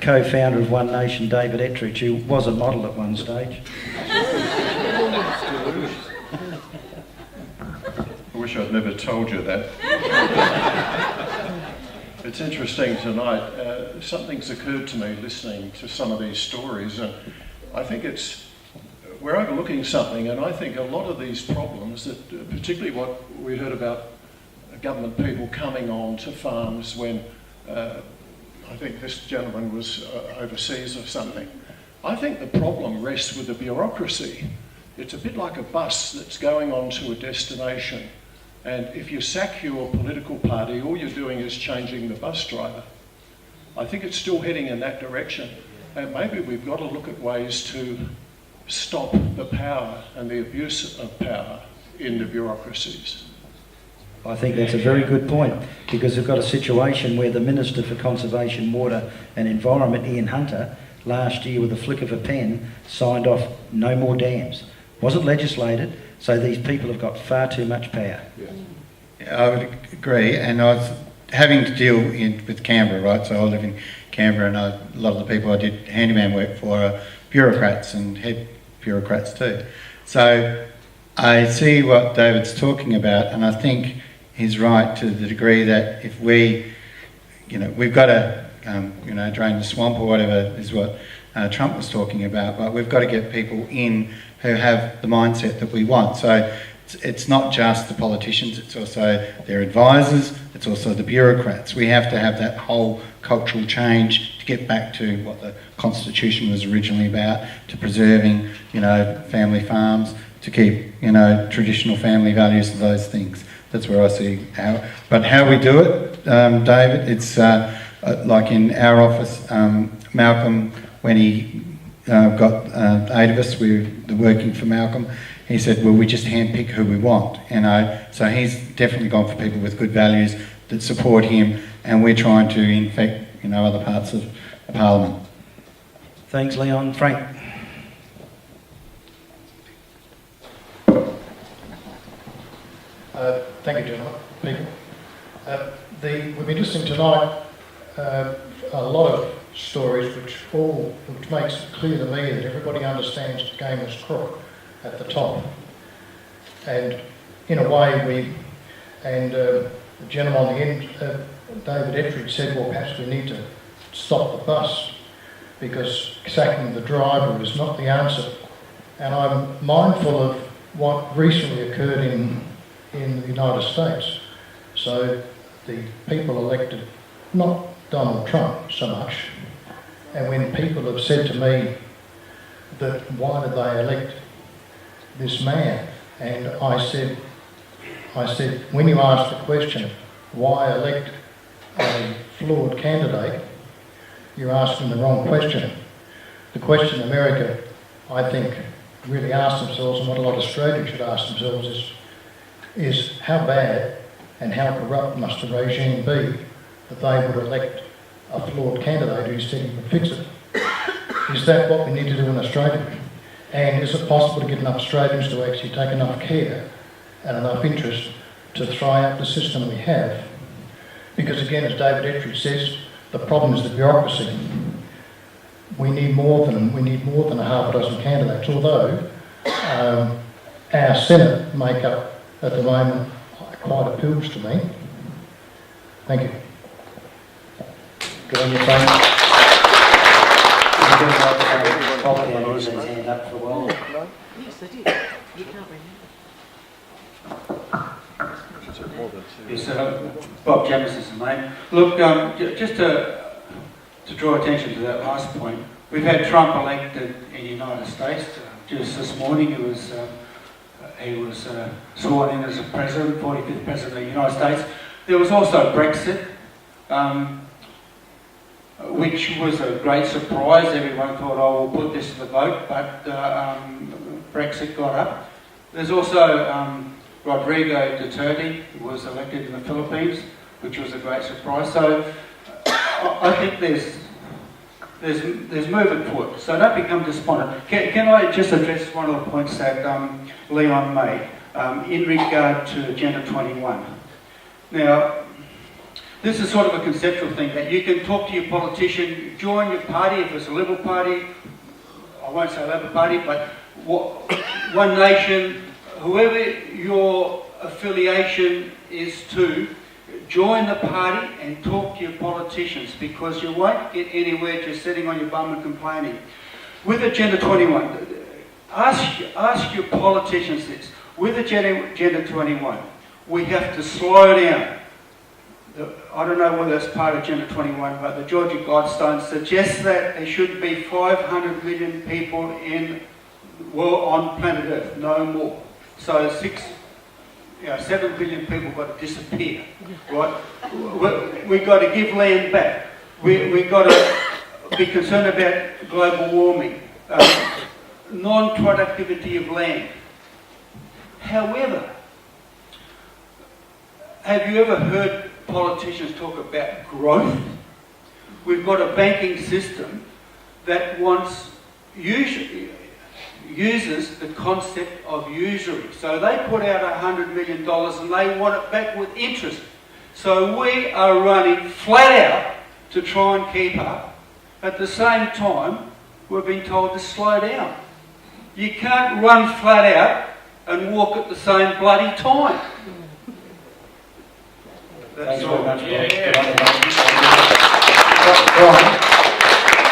co-founder of One Nation, David Ettridge, who was a model at one stage. I wish I'd never told you that. It's interesting tonight, something's occurred to me listening to some of these stories, and I think we're overlooking something, and I think a lot of these problems, that particularly what we heard about government people coming on to farms when I think this gentleman was overseas or something. I think the problem rests with the bureaucracy. It's a bit like a bus that's going on to a destination, and if you sack your political party, all you're doing is changing the bus driver. I think it's still heading in that direction, and maybe we've got to look at ways to stop the power and the abuse of power in the bureaucracies. I think that's a very good point, because we've got a situation where the Minister for Conservation, Water and Environment, Ian Hunter, last year with a flick of a pen signed off no more dams. Wasn't legislated, so these people have got far too much power. Yeah, I would agree, and I was having to deal with Canberra, right? So I live in Canberra, and a lot of the people I did handyman work for are bureaucrats and head bureaucrats too. So I see what David's talking about, and I think he's right to the degree that if we've got to, drain the swamp or whatever is what Trump was talking about, but we've got to get people in who have the mindset that we want. So it's not just the politicians, it's also their advisors, it's also the bureaucrats. We have to have that whole cultural change to get back to what the Constitution was originally about, to preserving, family farms, to keep, traditional family values and those things. That's where I see how we do it, David. It's like in our office, Malcolm, when he got 8 of us, we were working for Malcolm, he said, well, we just handpick who we want. So he's definitely gone for people with good values that support him, and we're trying to infect, other parts of Parliament. Thanks, Leon. Frank. Thank you, gentlemen. People. We've been listening tonight a lot of stories which makes it clear to me that everybody understands the game is crook at the top. And in a way the gentleman on the end, David Ettridge, said, well, perhaps we need to stop the bus because sacking the driver is not the answer. And I'm mindful of what recently occurred in the United States. So the people elected, not Donald Trump so much, and when people have said to me that why did they elect this man, and I said, when you ask the question, why elect a flawed candidate, you're asking the wrong question. The question America, I think, really ask themselves, and what a lot of Australians should ask themselves is how bad and how corrupt must the regime be that they would elect a flawed candidate who said he would fix it? Is that what we need to do in Australia? And is it possible to get enough Australians to actually take enough care and enough interest to try out the system we have? Because again, as David Ettridge says, the problem is the bureaucracy. We need more than a half a dozen candidates, although our Senate makeup at the moment quite appeals to me. Thank you. Good on you, Frank. Bob had his hand up for a while. Yes, I did. You can't remember. Yes, Bob Jamison's the name. Look, just to draw attention to that last point, we've had Trump elected in the United States. Just this morning, he was sworn in as a president, 45th president of the United States. There was also Brexit, which was a great surprise. Everyone thought, oh, we'll put this to the vote, but Brexit got up. There's also Rodrigo Duterte, who was elected in the Philippines, which was a great surprise. So I think there's movement forward. So don't become despondent. Can I just address one of the points that Leon made in regard to Agenda 21? Now, this is sort of a conceptual thing, that you can talk to your politician, join your party, if it's a Liberal Party, I won't say Labor Party, but One Nation, whoever your affiliation is to, join the party and talk to your politicians, because you won't get anywhere just sitting on your bum and complaining. With Agenda 21, ask your politicians this. With Agenda 21, we have to slow down. I don't know whether it's part of Agenda 21, but the Georgia Guidestones suggests that there should be 500 million people on planet Earth, no more. So 7 billion people got to disappear, right? We've got to give land back. We've got to be concerned about global warming, non-productivity of land. However, have you ever heard politicians talk about growth? We've got a banking system that uses the concept of usury. So they put out $100 million and they want it back with interest. So we are running flat out to try and keep up. At the same time, we're being told to slow down. You can't run flat out and walk at the same bloody time. That's Thanks all. very much, Bob. Yeah.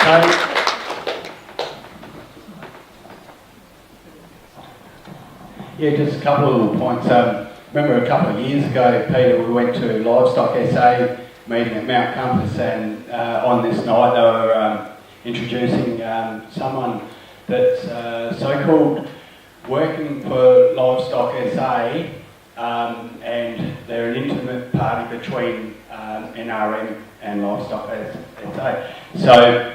Brian? Yeah, just a couple of little points. Remember a couple of years ago, Peter, we went to Livestock SA meeting at Mount Compass, and on this night they were introducing someone that's so-called working for Livestock SA, and they're an intimate party between NRM and Livestock SA. So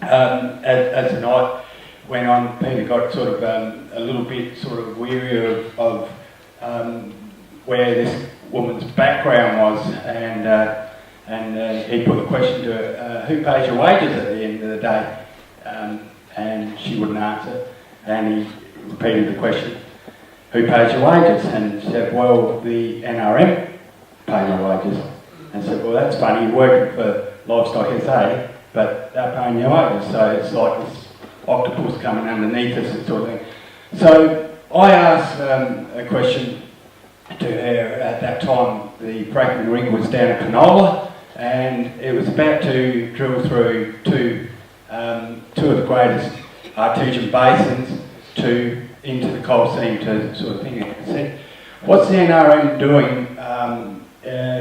as the night went on, Peter got sort of a little bit sort of weary of where this woman's background was, and he put the question to her, who pays your wages at the end of the day? And she wouldn't answer, and he repeated the question, who pays your wages? And she said, well, the NRM pay my wages. And said, well, that's funny, you're working for Livestock SA, but they're paying your wages, so it's like this octopus coming underneath us and sort of thing. So I asked a question to her at that time. The fracking rig was down at Canola, and it was about to drill through two of the greatest artesian basins into the coal seam to sort of thing. I said, what's the NRM doing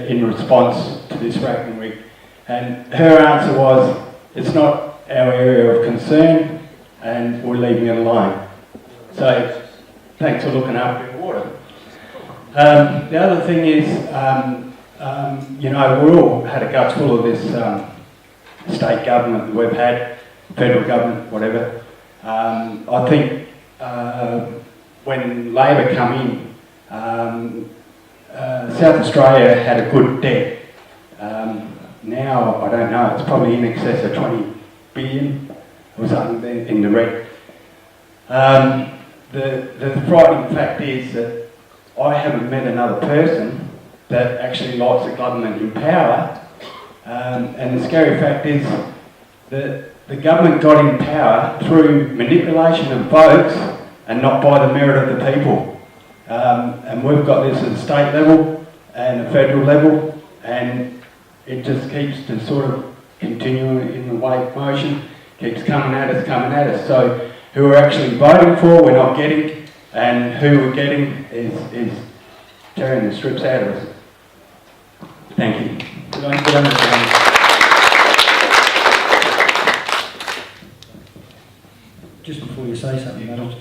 in response to this fracking rig? And her answer was, it's not our area of concern, and we're leaving it alone. So, thanks for looking after your water. The other thing is, you know, we all had a guts full of this state government that we've had, federal government, whatever. I think when Labor come in, South Australia had a good debt. Now, I don't know, it's probably in excess of 20 billion or something in the red. The frightening fact is that I haven't met another person that actually likes the government in power, and the scary fact is that the government got in power through manipulation of votes and not by the merit of the people. And we've got this at the state level and the federal level, and it just keeps to sort of continuing in the wave motion, keeps coming at us. So who we're actually voting for, we're not getting, and who we're getting is tearing the strips out of us. Thank you. Good understanding. Just before you say something, Donald,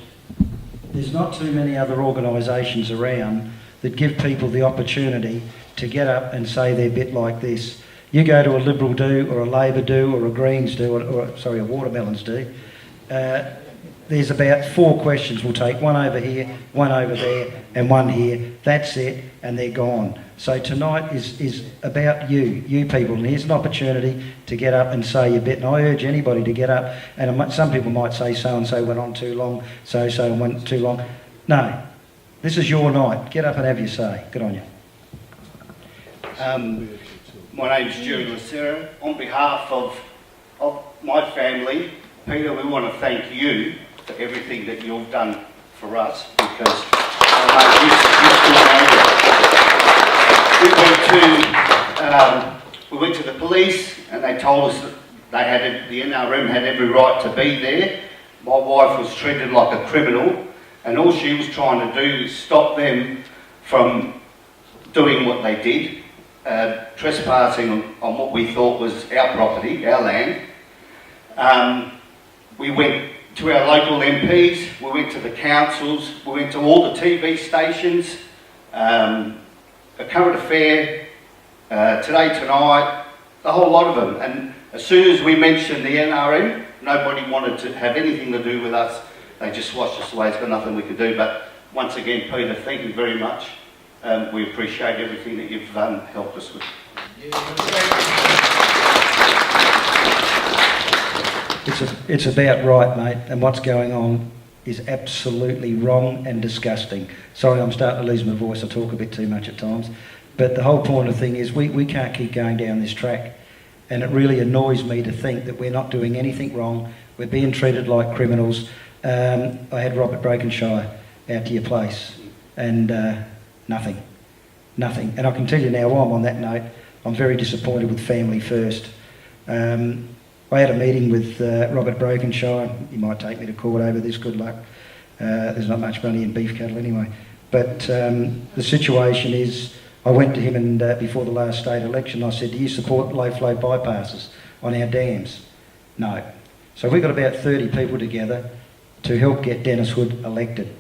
there's not too many other organisations around that give people the opportunity to get up and say their bit like this. You go to a Liberal do, or a Labor do, or a Greens do, or a Watermelons do. There's about 4 questions. We'll take one over here, one over there, and one here. That's it, and they're gone. So tonight is about you people, and here's an opportunity to get up and say your bit. And I urge anybody to get up, and some people might say so-and-so went on too long, so-and-so went too long. No, this is your night. Get up and have your say. Good on you. My name's Jerry Lucero. On behalf of my family, Peter, we want to thank you for everything that you've done for us, because we went to the police and they told us that they had the NRM had every right to be there. My wife was treated like a criminal, and all she was trying to do is stop them from doing what they did, trespassing on what we thought was our property, our land. We went to our local MPs, we went to the councils, we went to all the TV stations, A Current Affair, Today Tonight, a whole lot of them. And as soon as we mentioned the NRM, nobody wanted to have anything to do with us. They just washed us away. It's got nothing we could do. But once again, Peter, thank you very much. We appreciate everything that you've helped us with. It's about right, mate, and what's going on is absolutely wrong and disgusting. Sorry, I'm starting to lose my voice. I talk a bit too much at times. But the whole point of the thing is we can't keep going down this track, and it really annoys me to think that we're not doing anything wrong. We're being treated like criminals. I had Robert Brokenshire out to your place, and nothing. And I can tell you now, while I'm on that note, I'm very disappointed with Family First. I had a meeting with Robert Brokenshire. He might take me to court over this, good luck. There's not much money in beef cattle anyway. But the situation is, I went to him and before the last state election, I said, do you support low flow bypasses on our dams? No. So we got about 30 people together to help get Dennis Hood elected.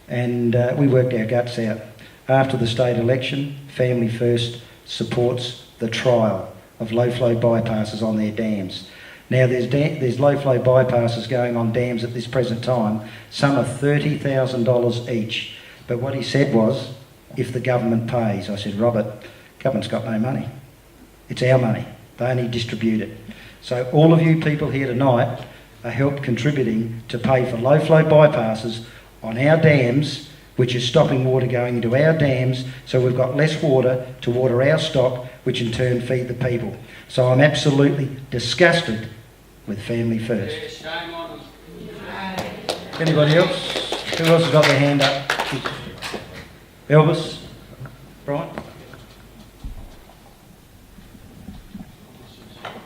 And we worked our guts out. After the state election, Family First supports the trial of low flow bypasses on their dams. Now there's low flow bypasses going on dams at this present time. Some are $30,000 each. But what he said was, if the government pays. I said, Robert, government's got no money. It's our money. They only distribute it. So all of you people here tonight are help contributing to pay for low flow bypasses on our dams, which is stopping water going into our dams, so we've got less water to water our stock, which in turn feed the people. So I'm absolutely disgusted with Family First. Anybody else? Who else has got their hand up? Elvis? Brian?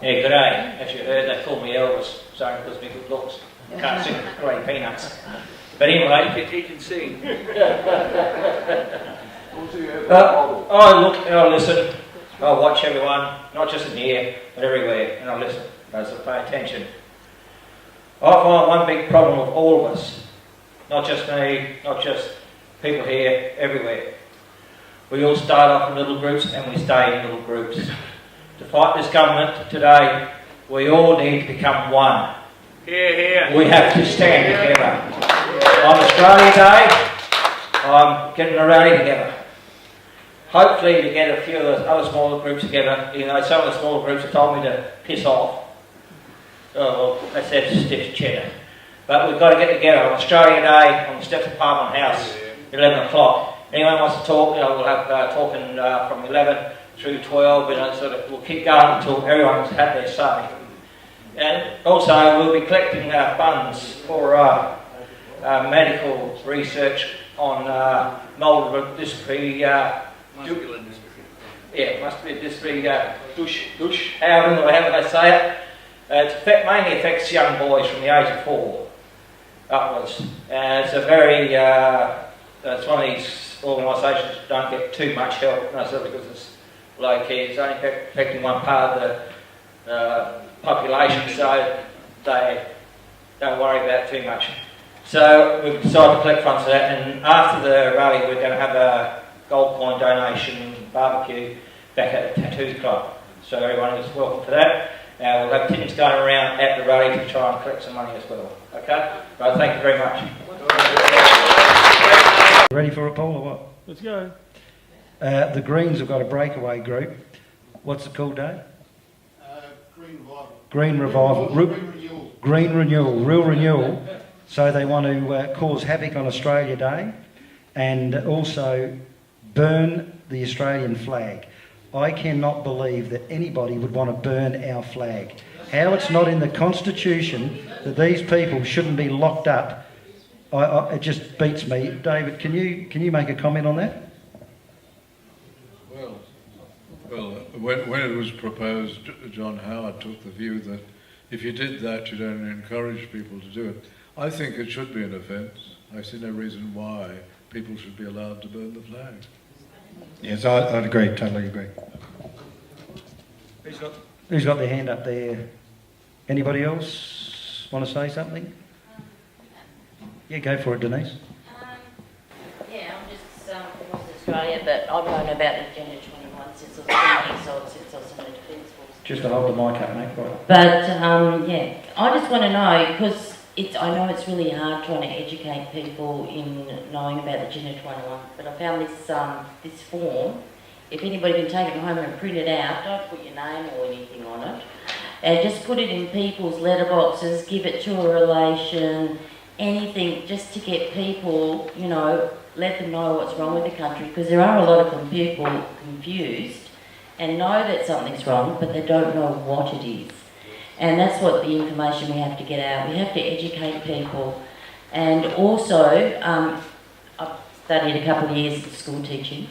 Yeah, g'day. As you heard, they call me Elvis, sorry, because of my good looks. Can't sing great peanuts. But anyway, he can sing. I listen, I watch everyone, not just in here, but everywhere, and I listen, I pay attention. I find one big problem with all of us, not just me, not just people here, everywhere. We all start off in little groups and we stay in little groups. To fight this government today, we all need to become one. We have to stand together. On Australia Day, I'm getting a rally together. Hopefully to get a few of the other smaller groups together. You know, some of the smaller groups have told me to piss off. Oh, well, that's their stiff cheddar. But we've got to get together on Australia Day on the steps of Parliament House, 11 o'clock. Anyone wants to talk, we'll have talking from 11 through 12, we'll keep going until everyone's had their say. And also we'll be collecting funds for medical research on multiple dystrophy. Muscular dystrophy. Yeah, muscular dystrophy, douche, however they say it. It mainly affects young boys from the age of 4 upwards. And it's a very, it's one of these organisations that don't get too much help, necessarily because it's low key. It's only affecting one part of the population, so they don't worry about it too much. So we've decided to collect funds for that, and after the rally we're going to have a gold coin donation barbecue back at the Tattoo Club. So everyone is welcome for that. We'll have tins going around at the rally to try and collect some money as well. Okay? Right, thank you very much. Ready for a poll or what? Let's go. The Greens have got a breakaway group. What's it called, Dave? Green Revival. Green Renewal. Real Renewal. So they want to cause havoc on Australia Day and also burn the Australian flag. I cannot believe that anybody would want to burn our flag. How it's not in the Constitution that these people shouldn't be locked up, it just beats me. David, can you make a comment on that? Well, when it was proposed, John Howard took the view that if you did that, you'd only encourage people to do it. I think it should be an offence. I see no reason why people should be allowed to burn the flag. Yes, I'd agree, totally agree. Who's got their hand up there? Anybody else want to say something? Yeah, go for it, Denise. Yeah, I'm just from Australia, but I've known about Agenda 21 since I was 10 years old, since I was in the Defence Force. Just to hold the mic up, mate. Right. But yeah, I just want to know, because I know it's really hard trying to educate people in knowing about the Agenda 21, but I found this form. If anybody can take it home and print it out, don't put your name or anything on it, and just put it in people's letterboxes, give it to a relation, anything, just to get people, let them know what's wrong with the country, because there are a lot of people confused and know that something's wrong, but they don't know what it is. And that's what the information we have to get out. We have to educate people. And also, I've studied a couple of years at school teaching.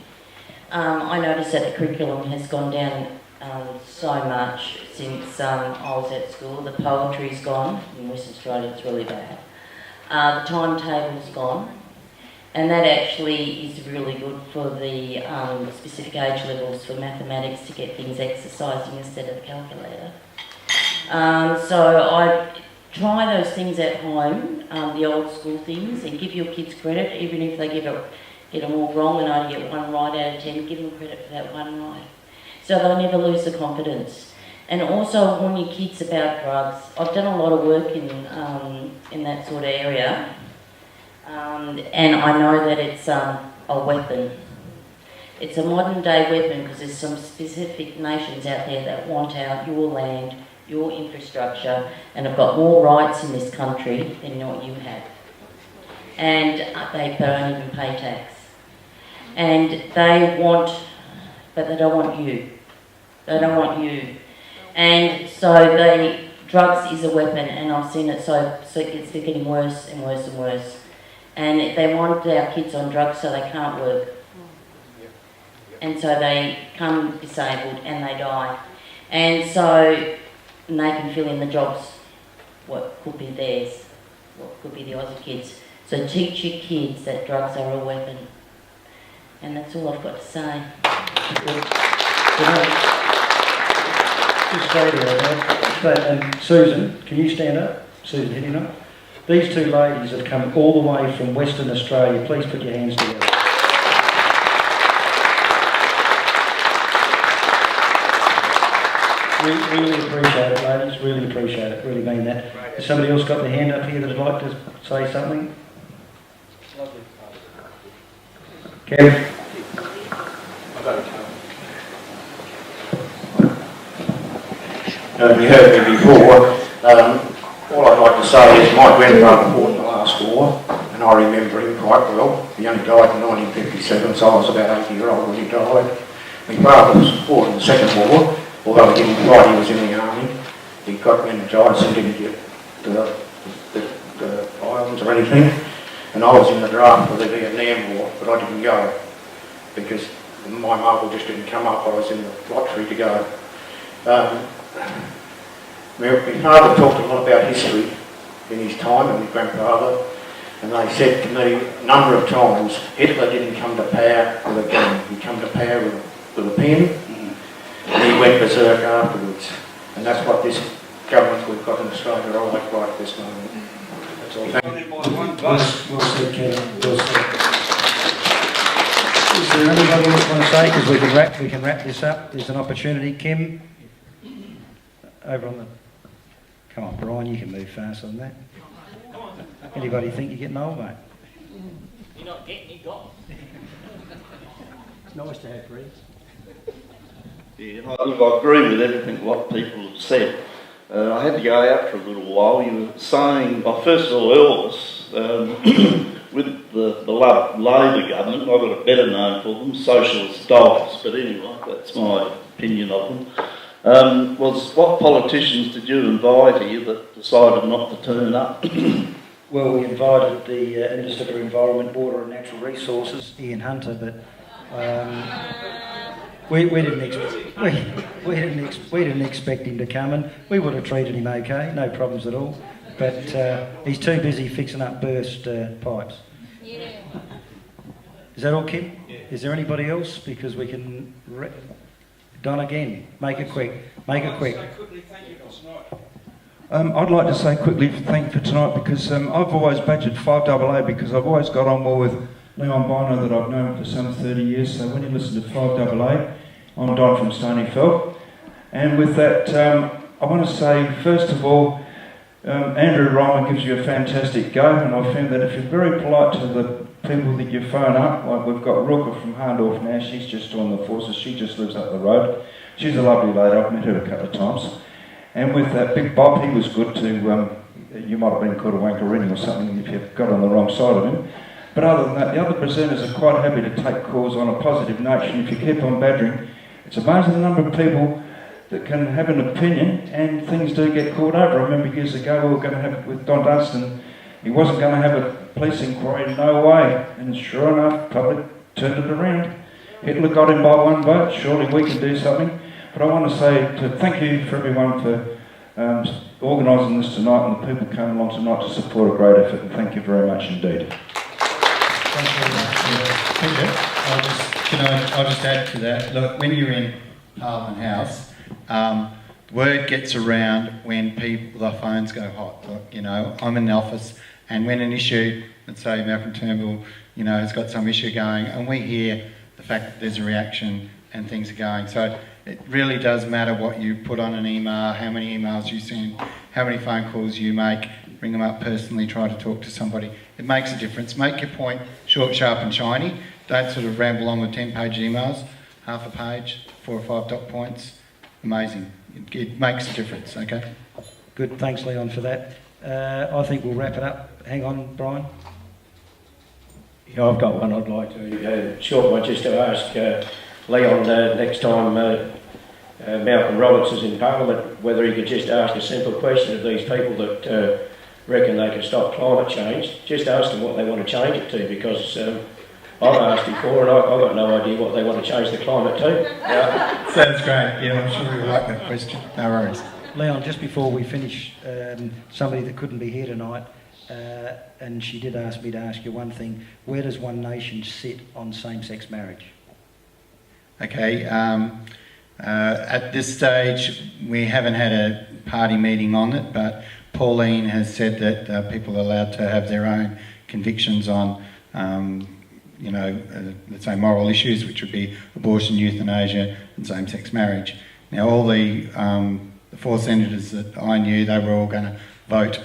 I noticed that the curriculum has gone down so much since I was at school. The poetry's gone. In Western Australia, it's really bad. The timetable's gone. And that actually is really good for the specific age levels for mathematics to get things exercising instead of the calculator. So I try those things at home, the old school things, and give your kids credit, even if they get them all wrong and only get one right out of 10, give them credit for that one right. So they'll never lose the confidence. And also warn your kids about drugs. I've done a lot of work in that sort of area, and I know that it's a weapon. It's a modern day weapon because there's some specific nations out there that want out your land, your infrastructure, and have got more rights in this country than what you have. And they don't even pay tax. And they want, but they don't want you. They don't want you. And so drugs is a weapon, and I've seen it, so it's getting worse and worse and worse. And they want our kids on drugs so they can't work. And so they come disabled and they die. And so they can fill in the jobs, what could be theirs, what could be the Aussie kids. So teach your kids that drugs are a weapon. And that's all I've got to say. Just stay there, Susan, can you stand up? Susan, hitting up. These two ladies have come all the way from Western Australia. Please put your hands together. Really appreciate it, ladies. Really appreciate it. Really mean that. Has somebody else got their hand up here that'd like to say something? Kev? You heard me before. All I'd like to say is my grandfather fought in the last war, and I remember him quite well. He only died in 1957, so I was about 8 years old when he died. My father fought in the Second War, although he didn't fight, he was in the army. He got meningitis and didn't get the islands or anything. And I was in the draft for the Vietnam War, but I didn't go because my marble just didn't come up. I was in the lottery to go. My father talked a lot about history in his time, and my grandfather, and they said to me a number of times, Hitler didn't come to power with a gun, he came to power with a pen, and he went berserk afterwards. And that's what this government we've got in Australia are like right at this moment. That's all. Thank you. Well said, Kevin. Well said. Is there anybody else want to say? Because we can wrap this up. There's an opportunity. Kim, over on the... Come on, Brian, you can move faster than that. Anybody think you're getting old, mate? You're not getting, you got. It's nice to have friends. Yeah, look, I agree with everything what people have said. I had to go out for a little while. You were saying, first of all, Elvis, with the Labor government, I've got a better name for them, socialist dogs, but anyway, that's my opinion of them, was what politicians did you invite here that decided not to turn up? Well, we invited the Minister for Environment, Water and Natural Resources, Ian Hunter, but we didn't expect him to come, and we would have treated him okay, no problems at all. But he's too busy fixing up burst pipes. Yeah. Is that all, Kim? Yeah. Is there anybody else? Because we can... Don again. Make it quick. Make it quick. I'd like to say quickly thank you for tonight because I've always badgered 5AA because I've always got on well with Leon Bino that I've known for some 30 years. So when you listen to 5AA, I'm Don from Stonyfeld. And with that, I want to say, first of all, Andrew Rymer gives you a fantastic go, and I found that if you're very polite to the people that you phone up, like we've got Rooker from Harndorf now, she's just joined the forces, she just lives up the road. She's a lovely lady, I've met her a couple of times. And with that Big Bob, he was good to, you might have been called a wankerini or something if you got on the wrong side of him. But other than that, the other presenters are quite happy to take calls on a positive nature, and if you keep on badgering, it's amazing the number of people that can have an opinion and things do get called over. I remember years ago we were going to have it with Don Dunstan. He wasn't going to have a police inquiry, no way. And sure enough, public turned it around. Hitler got him by one vote, surely we can do something. But I want to say thank you for everyone for organising this tonight and the people who came along tonight to support a great effort, and thank you very much indeed. Thank you very much, Peter. I'll just add to that. Look, when you're in Parliament House, word gets around when the phones go hot. Look, I'm in the office, and when an issue, let's say Malcolm Turnbull, has got some issue going, and we hear the fact that there's a reaction and things are going. So it really does matter what you put on an email, how many emails you send, how many phone calls you make, ring them up personally, try to talk to somebody. It makes a difference. Make your point short, sharp and shiny. Don't sort of ramble on with 10-page emails, half a page, 4 or 5 dot points. Amazing. It makes a difference, okay? Good, thanks Leon for that. I think we'll wrap it up. Hang on, Brian. Yeah, I've got one I'd like to, short one, just to ask Leon next time Malcolm Roberts is in Parliament, whether he could just ask a simple question of these people that reckon they can stop climate change. Just ask them what they want to change it to, because I've asked before and I've got no idea what they want to change the climate to. Yeah. Sounds great. Yeah, I'm sure you'll like that question. No worries. Leon, just before we finish, somebody that couldn't be here tonight, and she did ask me to ask you one thing. Where does One Nation sit on same-sex marriage? Okay, at this stage we haven't had a party meeting on it, but Pauline has said that people are allowed to have their own convictions on let's say moral issues, which would be abortion, euthanasia and same-sex marriage. Now all the 4 senators that I knew, they were all going to vote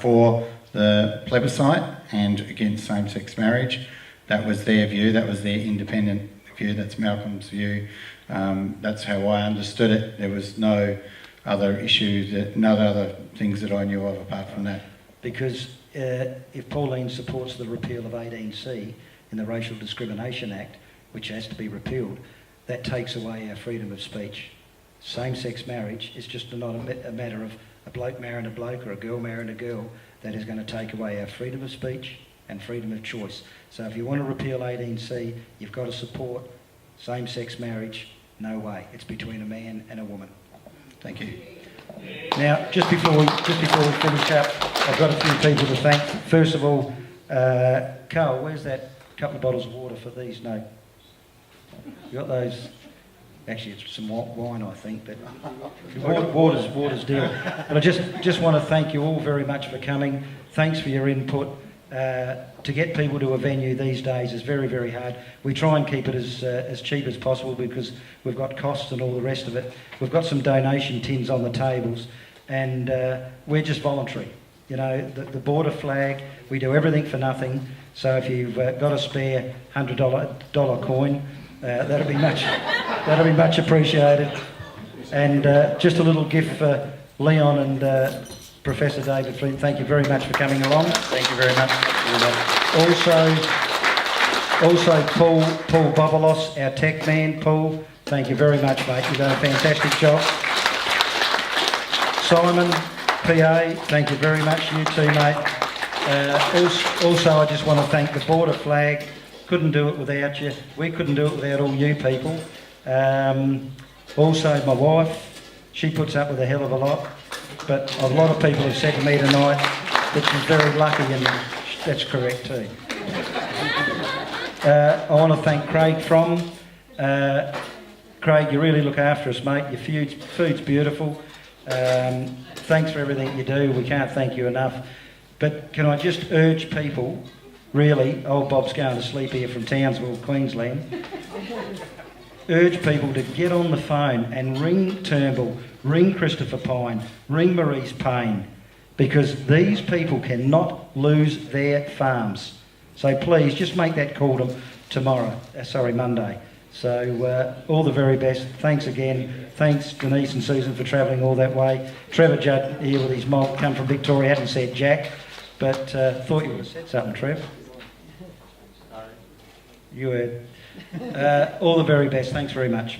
for the plebiscite and against same-sex marriage. That was their view, that was their independent view, that's Malcolm's view. That's how I understood it. There was no other issues, no other things that I knew of apart from that. Because if Pauline supports the repeal of 18C in the Racial Discrimination Act, which has to be repealed, that takes away our freedom of speech. Same-sex marriage is just not a matter of a bloke marrying a bloke or a girl marrying a girl. That is going to take away our freedom of speech and freedom of choice. So if you want to repeal 18C, you've got to support same-sex marriage. No way. It's between a man and a woman. Thank you. Now, just before we finish up, I've got a few people to thank. First of all, Carl, where's that couple of bottles of water for these? No. You got those? Actually, it's some wine, I think, but water's deal. But I just want to thank you all very much for coming. Thanks for your input. To get people to a venue these days is very, very hard. We try and keep it as cheap as possible because we've got costs and all the rest of it. We've got some donation tins on the tables, and we're just voluntary. The border flag, we do everything for nothing. So if you've got a spare $100 coin, that'll be much appreciated. And just a little gift for Leon and Professor David Flynn. Thank you very much for coming along. Thank you very much. Also Paul Bobolos, our tech man. Paul, thank you very much, mate. You've done a fantastic job. Simon, PA, thank you very much. You too, mate. Also, I just want to thank the board of Flag. Couldn't do it without you. We couldn't do it without all you people. Also, my wife, she puts up with a hell of a lot. But a lot of people have said to me tonight that she's very lucky, and that's correct too. I want to thank Craig from. Craig, you really look after us, mate. Your food's beautiful. Thanks for everything you do. We can't thank you enough. But can I just urge people, really, old Bob's going to sleep here from Townsville, Queensland, urge people to get on the phone and ring Turnbull, ring Christopher Pine, ring Maurice Payne, because these people cannot lose their farms. So please, just make that call to Monday. So all the very best. Thanks again. Thanks Denise and Susan for travelling all that way. Trevor Judd here with his malt, come from Victoria, hadn't said Jack, but thought you would have said something, Trev. You heard. All the very best. Thanks very much.